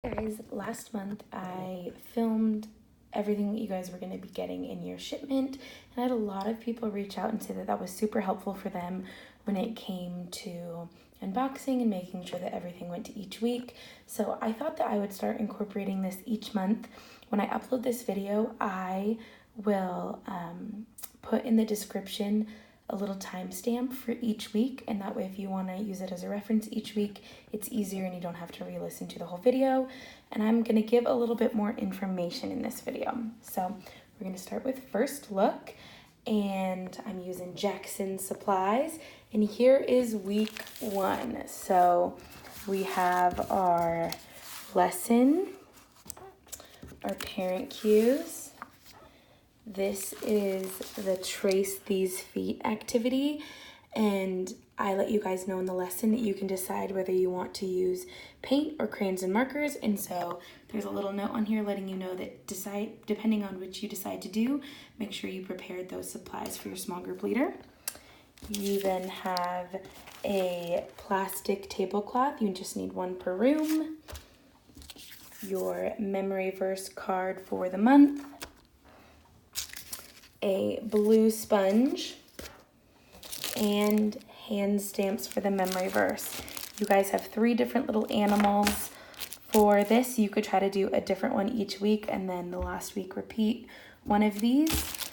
Guys, last month I filmed everything that you guys were going to be getting in your shipment, and I had a lot of people reach out and say that that was super helpful for them when it came to unboxing and making sure that everything went to each week. So I thought that I would start incorporating this each month. When I upload this video, I will put in the description a little timestamp for each week, and that way if you want to use it as a reference each week, it's easier and you don't have to re-listen to the whole video. And I'm going to give a little bit more information in this video. So we're going to start with first look, and I'm using Jackson Supplies, and here is week 1. So we have our lesson, our parent cues. This is the Trace These Feet activity, and I let you guys know in the lesson that you can decide whether you want to use paint or crayons and markers, and so there's a little note on here letting you know that depending on which you decide to do, make sure you prepared those supplies for your small group leader. You then have a plastic tablecloth. You just need one per room. Your memory verse card for the month. A blue sponge, and hand stamps for the memory verse. You guys have 3 different little animals for this. You could try to do a different one each week, and then the last week repeat one of these.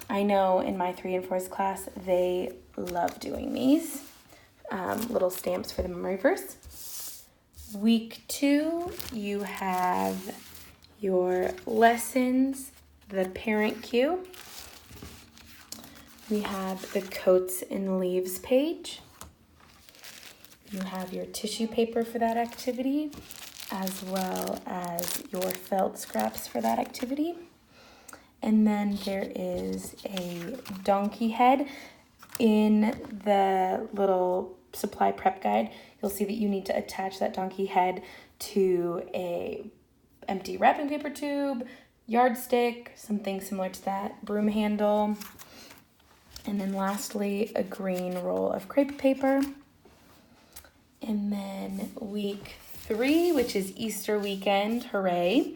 I know in my 3 and 4s class, they love doing these little stamps for the memory verse. Week 2, you have your lessons, the parent cue. We have the coats and leaves page. You have your tissue paper for that activity, as well as your felt scraps for that activity. And then there is a donkey head. In the little supply prep guide, you'll see that you need to attach that donkey head to a empty wrapping paper tube, yardstick, something similar to that, broom handle. And then lastly, a green roll of crepe paper. And then week 3, which is Easter weekend, hooray.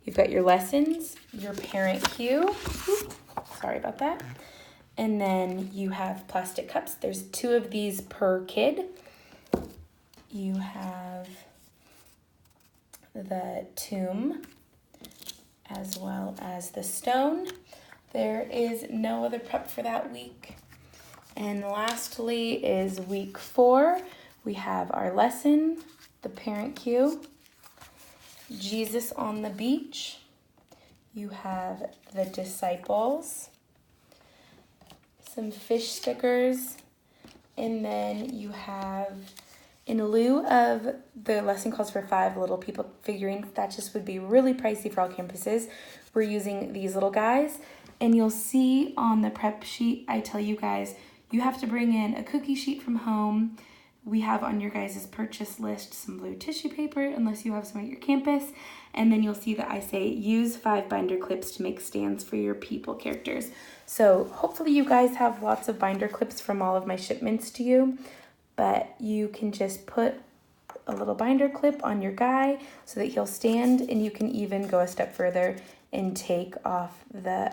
You've got your lessons, your parent cue. Sorry about that. And then you have plastic cups. There's 2 of these per kid. You have the tomb as well as the stone. There is no other prep for that week. And lastly is week 4. We have our lesson, the parent cue, Jesus on the beach. You have the disciples, some fish stickers, and then you have, in lieu of the lesson calls for 5 little people figurines, that just would be really pricey for all campuses. We're using these little guys. And you'll see on the prep sheet, I tell you guys, you have to bring in a cookie sheet from home. We have on your guys' purchase list some blue tissue paper, unless you have some at your campus. And then you'll see that I say use 5 binder clips to make stands for your people characters. So hopefully you guys have lots of binder clips from all of my shipments to you. But you can just put a little binder clip on your guy so that he'll stand, and you can even go a step further and take off the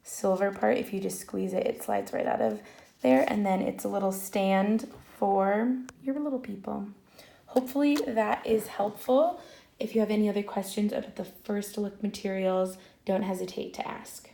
silver part. If you just squeeze it, it slides right out of there, and then it's a little stand for your little people. Hopefully that is helpful. If you have any other questions about the first look materials, don't hesitate to ask.